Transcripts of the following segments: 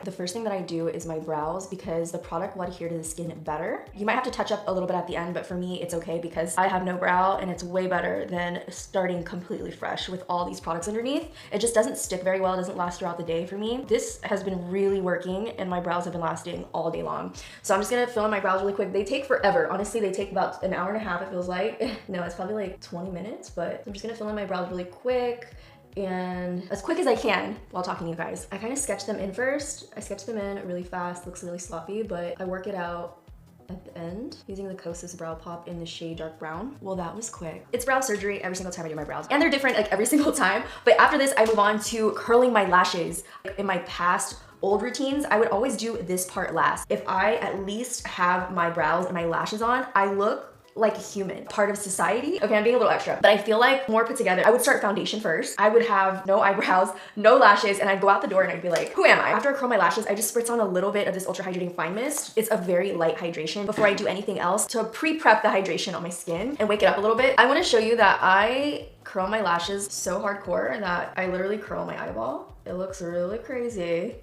The first thing that I do is my brows because the product will adhere to the skin better. You might have to touch up a little bit at the end, but for me, it's okay because I have no brow and it's way better than starting completely fresh with all these products underneath. It just doesn't stick very well. It doesn't last throughout the day for me. This has been really working and my brows have been lasting all day long. So I'm just gonna fill in my brows really quick. They take forever. Honestly, they take about an hour and a half, it feels like. No, it's probably like 20 minutes, but I'm just gonna fill in my brows really quick and as quick as I can while talking to you guys. I kind of sketch them in first. I sketch them in really fast, looks really sloppy, but I work it out at the end using the Kosas Brow Pop in the shade dark brown. Well, that was quick. It's brow surgery every single time I do my brows, and they're different like every single time. But after this, I move on to curling my lashes. In my past old routines, I would always do this part last. If I at least have my brows and my lashes on, I look like a human, part of society. Okay, I'm being a little extra, but I feel like more put together. I would start foundation first. I would have no eyebrows, no lashes, and I'd go out the door and I'd be like, who am I? After I curl my lashes, I just spritz on a little bit of this Ultra Hydrating Fine Mist. It's a very light hydration before I do anything else to pre-prep the hydration on my skin and wake it up a little bit. I wanna show you that I curl my lashes so hardcore that I literally curl my eyeball. It looks really crazy,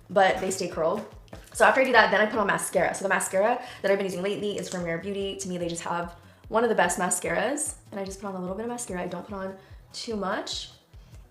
but they stay curled. So after I do that, then I put on mascara. So the mascara that I've been using lately is from Rare Beauty. To me, they just have one of the best mascaras. And I just put on a little bit of mascara. I don't put on too much.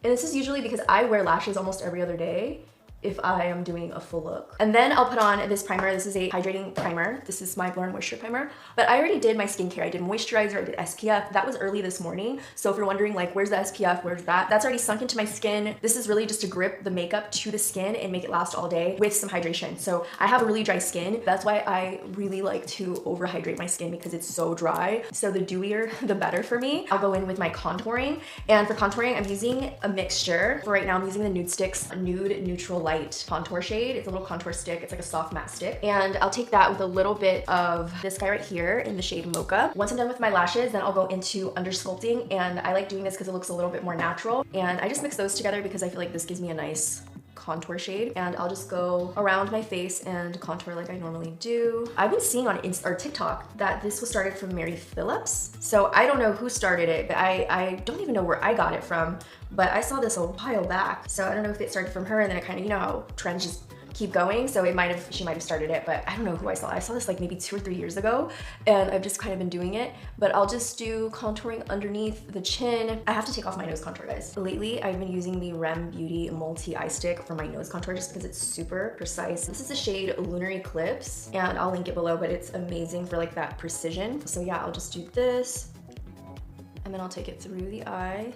And this is usually because I wear lashes almost every other day if I am doing a full look. And then I'll put on this primer. This is a hydrating primer. This is my Blur Moisture Primer. But I already did my skincare. I did moisturizer, I did SPF. That was early this morning. So if you're wondering like, where's the SPF, where's that? That's already sunk into my skin. This is really just to grip the makeup to the skin and make it last all day with some hydration. So I have a really dry skin. That's why I really like to overhydrate my skin because it's so dry. So the dewier, the better for me. I'll go in with my contouring. And for contouring, I'm using a mixture. For right now, I'm using the Nude Sticks Nude Neutral Light contour shade. It's a little contour stick. It's like a soft matte stick. And I'll take that with a little bit of this guy right here in the shade Mocha. Once I'm done with my lashes, then I'll go into under sculpting. And I like doing this because it looks a little bit more natural. And I just mix those together because I feel like this gives me a nice contour shade. And I'll just go around my face and contour like I normally do. I've been seeing on Insta or TikTok that this was started from Mary Phillips. So I don't know who started it, but I don't even know where I got it from, but I saw this a while back. So I don't know if it started from her and then it kind of, you know how trends just keep going. So she might have started it, but I don't know who I saw. I saw this like maybe 2 or 3 years ago and I've just kind of been doing it, but I'll just do contouring underneath the chin. I have to take off my nose contour, guys. Lately, I've been using the Rem Beauty Multi Eye Stick for my nose contour just because it's super precise. This is the shade Lunar Eclipse and I'll link it below, but it's amazing for like that precision. So yeah, I'll just do this and then I'll take it through the eye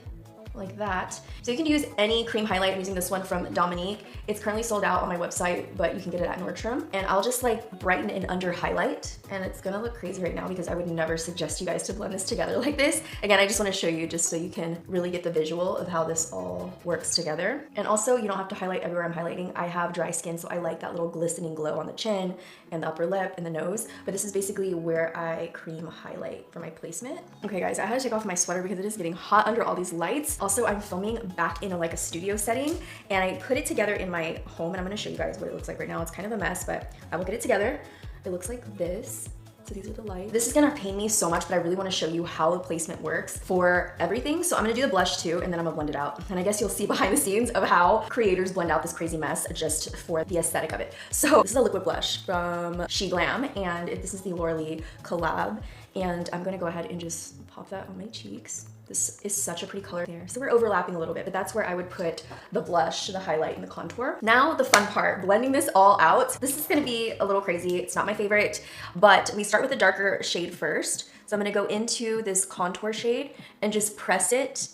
like that. So you can use any cream highlight. I'm using this one from Dominique. It's currently sold out on my website, but you can get it at Nordstrom. And I'll just like brighten and under highlight. And it's gonna look crazy right now because I would never suggest you guys to blend this together like this. Again, I just wanna show you just so you can really get the visual of how this all works together. And also, you don't have to highlight everywhere I'm highlighting. I have dry skin, so I like that little glistening glow on the chin and the upper lip and the nose. But this is basically where I cream highlight for my placement. Okay guys, I had to take off my sweater because it is getting hot under all these lights. Also, I'm filming back in like a studio setting and I put it together in my home and I'm gonna show you guys what it looks like right now. It's kind of a mess, but I will get it together. It looks like this. So these are the lights. This is gonna pain me so much, but I really wanna show you how the placement works for everything. So I'm gonna do the blush too, and then I'm gonna blend it out. And I guess you'll see behind the scenes of how creators blend out this crazy mess just for the aesthetic of it. So this is a liquid blush from She Glam, and this is the Laura Lee collab. And I'm gonna go ahead and just pop that on my cheeks. This is such a pretty color there. So we're overlapping a little bit, but that's where I would put the blush, the highlight, and the contour. Now the fun part, blending this all out. This is gonna be a little crazy. It's not my favorite, but we start with a darker shade first. So I'm gonna go into this contour shade and just press it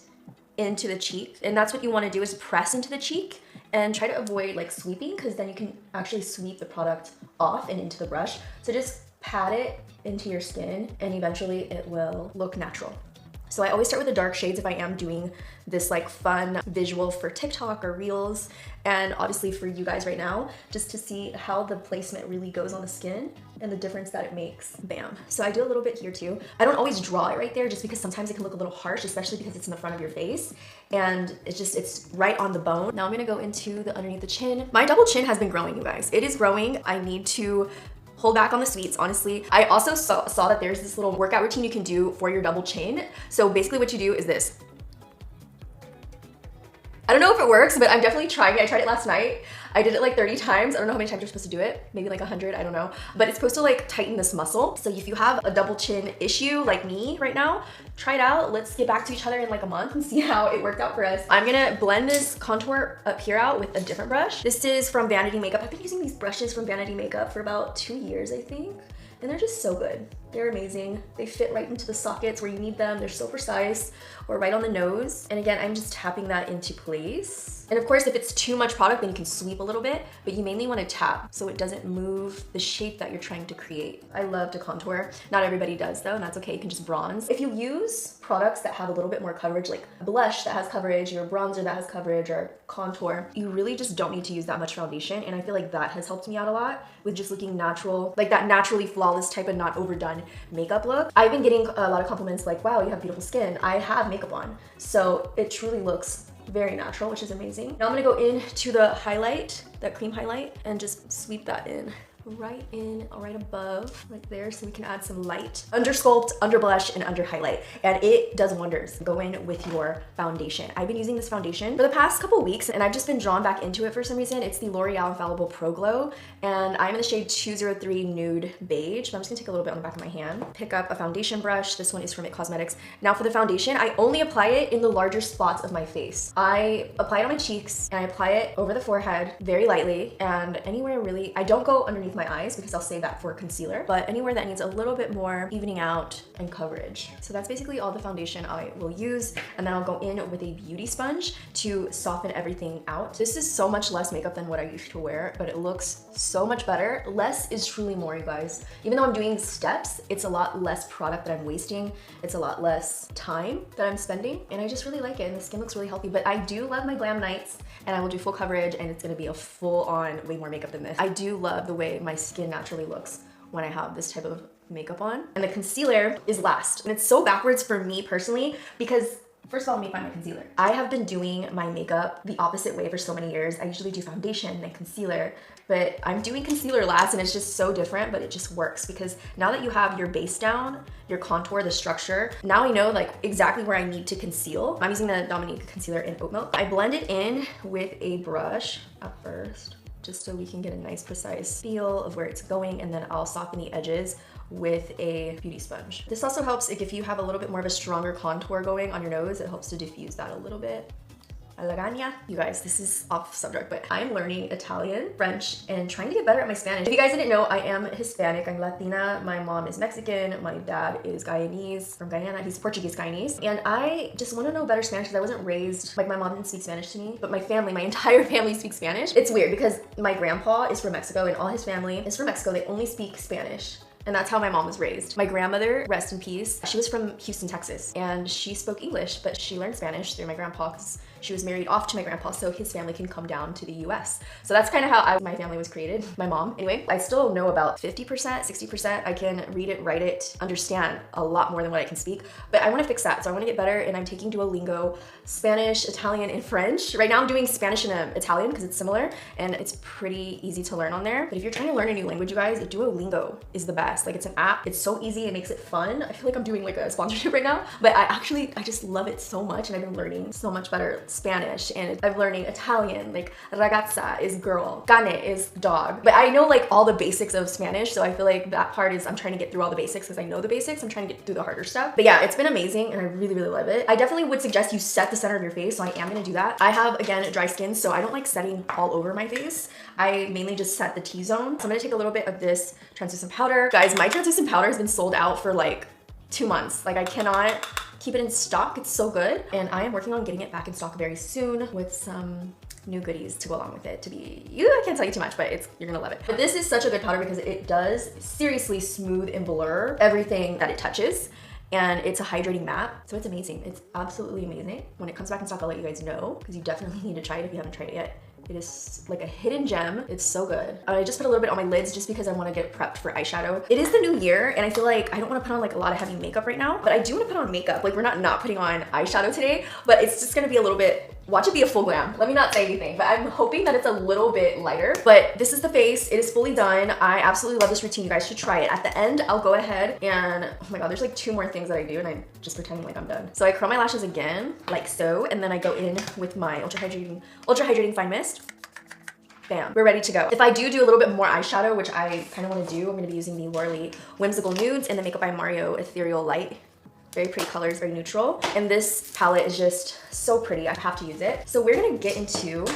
into the cheek. And that's what you wanna do, is press into the cheek and try to avoid like sweeping, because then you can actually sweep the product off and into the brush. So just pat it into your skin and eventually it will look natural. So I always start with the dark shades if I am doing this like fun visual for TikTok or Reels, and obviously for you guys right now, just to see how the placement really goes on the skin and the difference that it makes. Bam. So I do a little bit here too. I don't always draw it right there just because sometimes it can look a little harsh, especially because it's in the front of your face and it's right on the bone. Now I'm gonna go into the underneath the chin. My double chin has been growing, you guys. It is growing. I need to hold back on the sweets, honestly. I also saw that there's this little workout routine you can do for your double chin. So basically what you do is this. I don't know if it works, but I'm definitely trying it. I tried it last night. I did it like 30 times. I don't know how many times you're supposed to do it. Maybe like 100, I don't know. But it's supposed to like tighten this muscle. So if you have a double chin issue like me right now, try it out. Let's get back to each other in like a month and see how it worked out for us. I'm gonna blend this contour up here out with a different brush. This is from Vanity Makeup. I've been using these brushes from Vanity Makeup for about 2 years, I think. And they're just so good. They're amazing. They fit right into the sockets where you need them. They're so precise, or right on the nose. And again, I'm just tapping that into place. And of course, if it's too much product, then you can sweep a little bit, but you mainly want to tap so it doesn't move the shape that you're trying to create. I love to contour. Not everybody does though, and that's okay. You can just bronze. If you use products that have a little bit more coverage, like a blush that has coverage, or a bronzer that has coverage, or contour, you really just don't need to use that much foundation. And I feel like that has helped me out a lot with just looking natural, like that naturally flawless type of not overdone makeup look. I've been getting a lot of compliments like, wow, you have beautiful skin. I have makeup on. So it truly looks very natural, which is amazing. Now I'm gonna go into the highlight, that cream highlight, and just sweep that in right above, right there, so we can add some light. Under sculpt, under blush, and under highlight. And it does wonders. Go in with your foundation. I've been using this foundation for the past couple weeks, and I've just been drawn back into it for some reason. It's the L'Oreal Infallible Pro Glow, and I'm in the shade 203 Nude Beige, but I'm just gonna take a little bit on the back of my hand. Pick up a foundation brush. This one is from It Cosmetics. Now for the foundation, I only apply it in the larger spots of my face. I apply it on my cheeks, and I apply it over the forehead very lightly, and anywhere really, I don't go underneath my eyes because I'll save that for concealer, but anywhere that needs a little bit more evening out and coverage. So that's basically all the foundation I will use, and then I'll go in with a beauty sponge to soften everything out. This is so much less makeup than what I used to wear, but it looks so much better. Less is truly more, you guys. Even though I'm doing steps, it's a lot less product that I'm wasting. It's a lot less time that I'm spending, and I just really like it, and the skin looks really healthy. But I do love my glam nights, and I will do full coverage, and it's gonna be a full-on way more makeup than this. I do love the way my skin naturally looks when I have this type of makeup on. And the concealer is last. And it's so backwards for me personally because first of all, let me find my concealer. I have been doing my makeup the opposite way for so many years. I usually do foundation and concealer, but I'm doing concealer last, and it's just so different, but it just works because now that you have your base down, your contour, the structure, now I know like exactly where I need to conceal. I'm using the Dominique concealer in Oat Milk. I blend it in with a brush at first, just so we can get a nice precise feel of where it's going, and then I'll soften the edges with a beauty sponge. This also helps if you have a little bit more of a stronger contour going on your nose, it helps to diffuse that a little bit. Lasagna. You guys, this is off subject, but I'm learning Italian, French, and trying to get better at my Spanish. If you guys didn't know, I am Hispanic, I'm Latina. My mom is Mexican, my dad is Guyanese, from Guyana. He's Portuguese Guyanese. And I just want to know better Spanish because I wasn't raised, like my mom didn't speak Spanish to me, but my family, my entire family speaks Spanish. It's weird because my grandpa is from Mexico and all his family is from Mexico. They only speak Spanish. And that's how my mom was raised. My grandmother, rest in peace, she was from Houston, Texas, and she spoke English, but she learned Spanish through my grandpa because she was married off to my grandpa, so his family can come down to the US. So that's kind of how my family was created, my mom. Anyway, I still know about 50%, 60%. I can read it, write it, understand a lot more than what I can speak, but I wanna fix that. So I wanna get better, and I'm taking Duolingo, Spanish, Italian, and French. Right now I'm doing Spanish and Italian because it's similar, and it's pretty easy to learn on there. But if you're trying to learn a new language, you guys, Duolingo is the best. Like, it's an app, it's so easy, it makes it fun. I feel like I'm doing like a sponsorship right now, but I just love it so much, and I've been learning so much better Spanish, and I'm learning Italian, like ragazza is girl, cane is dog. But I know like all the basics of Spanish, so I feel like that part is I'm trying to get through all the basics because I know the basics. I'm trying to get through the harder stuff. But yeah, it's been amazing, and I really, really love it. I definitely would suggest you set the center of your face, so I am gonna do that. I have, again, dry skin, so I don't like setting all over my face. I mainly just set the T-zone. So I'm gonna take a little bit of this translucent powder. Guys, my translucent powder has been sold out for like 2 months. Like, I cannot keep it in stock. It's so good. And I am working on getting it back in stock very soon with some new goodies to go along with it. I can't tell you too much, but you're gonna love it. But this is such a good powder because it does seriously smooth and blur everything that it touches. And it's a hydrating matte, so it's amazing. It's absolutely amazing. When it comes back in stock, I'll let you guys know because you definitely need to try it if you haven't tried it yet. It is like a hidden gem. It's so good. I just put a little bit on my lids just because I want to get prepped for eyeshadow. It is the new year, and I feel like I don't want to put on like a lot of heavy makeup right now, but I do want to put on makeup. Like, we're not putting on eyeshadow today, but it's just going to be a little bit Watch it be a full glam. Let me not say anything, but I'm hoping that it's a little bit lighter. But this is the face. It is fully done. I absolutely love this routine. You guys should try it. At the end, I'll go ahead and, oh my God, there's like 2 more things that I do and I'm just pretending like I'm done. So I curl my lashes again, like so, and then I go in with my ultra hydrating fine mist. Bam, we're ready to go. If I do a little bit more eyeshadow, which I kind of want to do, I'm going to be using the Lorelei Whimsical Nudes and the Makeup by Mario Ethereal Light. Very pretty colors, very neutral. And this palette is just so pretty. I have to use it. So we're going to get into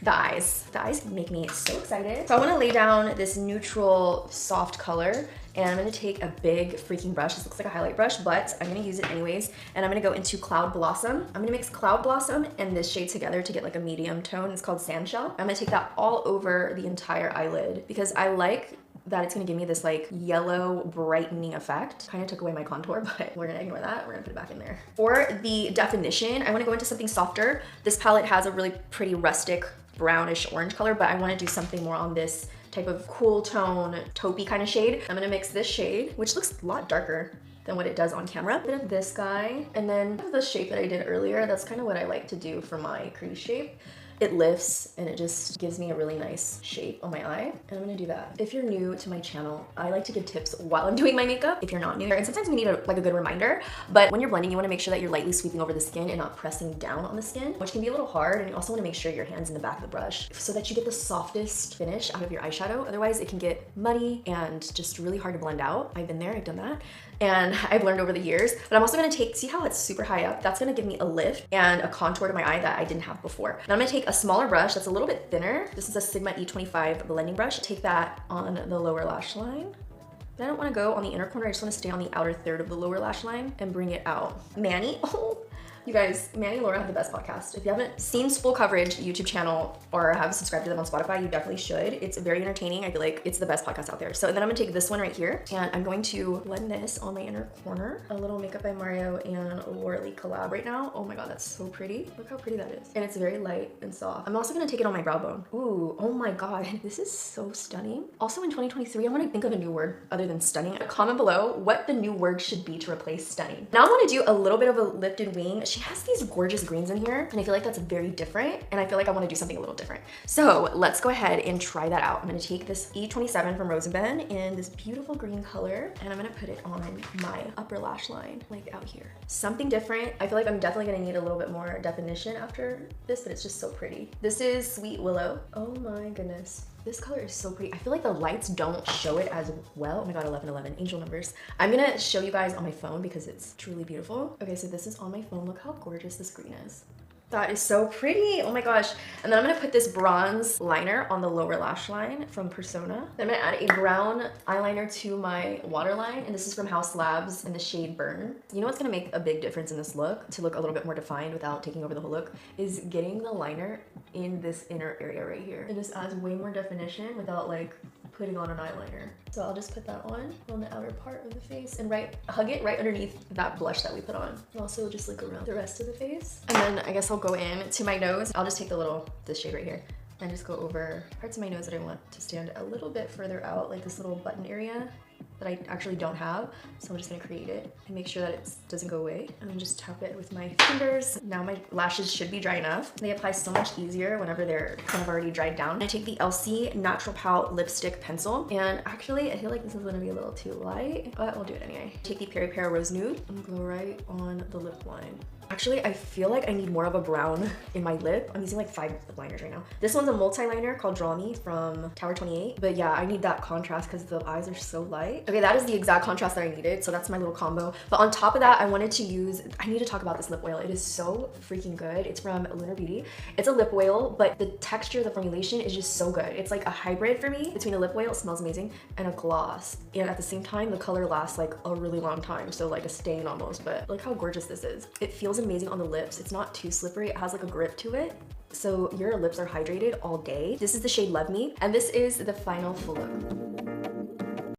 the eyes. The eyes make me so excited. So I want to lay down this neutral, soft color. And I'm gonna take a big freaking brush. This looks like a highlight brush, but I'm gonna use it anyways. And I'm gonna go into Cloud Blossom. I'm gonna mix Cloud Blossom and this shade together to get like a medium tone. It's called Sandshell. I'm gonna take that all over the entire eyelid because I like that it's gonna give me this like yellow brightening effect. Kind of took away my contour, but we're gonna ignore that. We're gonna put it back in there. For the definition, I wanna go into something softer. This palette has a really pretty rustic brownish orange color, but I wanna do something more on this type of cool tone, taupey kind of shade. I'm gonna mix this shade, which looks a lot darker than what it does on camera. A bit of this guy, and then the shape that I did earlier, that's kind of what I like to do for my crease shape. It lifts and it just gives me a really nice shape on my eye. And I'm gonna do that. If you're new to my channel, I like to give tips while I'm doing my makeup if you're not new. And sometimes we need a good reminder, but when you're blending, you wanna make sure that you're lightly sweeping over the skin and not pressing down on the skin, which can be a little hard. And you also wanna make sure your hand's in the back of the brush so that you get the softest finish out of your eyeshadow. Otherwise it can get muddy and just really hard to blend out. I've been there, I've done that. And I've learned over the years, but I'm also gonna take, see how it's super high up? That's gonna give me a lift and a contour to my eye that I didn't have before. Now I'm gonna take a smaller brush that's a little bit thinner. This is a Sigma E25 blending brush. Take that on the lower lash line. But I don't wanna go on the inner corner, I just wanna stay on the outer third of the lower lash line and bring it out. Manny, oh. You guys, Manny and Laura have the best podcast. If you haven't seen Full Coverage YouTube channel or have subscribed to them on Spotify, you definitely should. It's very entertaining. I feel like it's the best podcast out there. So then I'm gonna take this one right here and I'm going to blend this on my inner corner. A little Makeup by Mario and Lorelei collab right now. Oh my God, that's so pretty. Look how pretty that is. And it's very light and soft. I'm also gonna take it on my brow bone. Ooh, oh my God, this is so stunning. Also in 2023, I wanna think of a new word other than stunning. Comment below what the new word should be to replace stunning. Now I wanna do a little bit of a lifted wing. She has these gorgeous greens in here and I feel like that's very different and I feel like I want to do something a little different. So let's go ahead and try that out. I'm going to take this E27 from Rosenben in this beautiful green color and I'm going to put it on my upper lash line, like out here. Something different. I feel like I'm definitely going to need a little bit more definition after this, but it's just so pretty. This is Sweet Willow. Oh my goodness. This color is so pretty. I feel like the lights don't show it as well. Oh my God, 1111, angel numbers. I'm gonna show you guys on my phone because it's truly beautiful. Okay, so this is on my phone. Look how gorgeous this green is. That is so pretty. Oh my gosh. And then I'm gonna put this bronze liner on the lower lash line from Persona. Then I'm gonna add a brown eyeliner to my waterline. And this is from House Labs in the shade Burn. You know what's gonna make a big difference in this look to look a little bit more defined without taking over the whole look is getting the liner in this inner area right here. It just adds way more definition without like putting on an eyeliner. So I'll just put that on the outer part of the face and hug it right underneath that blush that we put on. And also just look around the rest of the face. And then I guess I'll go in to my nose. I'll just take this shade right here and just go over parts of my nose that I want to stand a little bit further out, like this little button area that I actually don't have. So I'm just gonna create it and make sure that it doesn't go away. And then just tap it with my fingers. Now my lashes should be dry enough. They apply so much easier whenever they're kind of already dried down. I take the LC Natural Pout lipstick pencil. And actually, I feel like this is gonna be a little too light, but we'll do it anyway. Take the Peri Peri Rose Nude and go right on the lip line. Actually, I feel like I need more of a brown in my lip. I'm using like 5 lip liners right now. This one's a multi-liner called Draw Me from Tower 28. But yeah, I need that contrast because the eyes are so light. Okay, that is the exact contrast that I needed. So that's my little combo. But on top of that, I need to talk about this lip oil. It is so freaking good. It's from Lunar Beauty. It's a lip oil, but the texture, the formulation is just so good. It's like a hybrid for me between a lip oil, it smells amazing, and a gloss. And at the same time, the color lasts like a really long time. So like a stain almost, but look how gorgeous this is. It feels amazing on the lips. It's not too slippery. It has like a grip to it. So your lips are hydrated all day. This is the shade Love Me. And this is the final full look.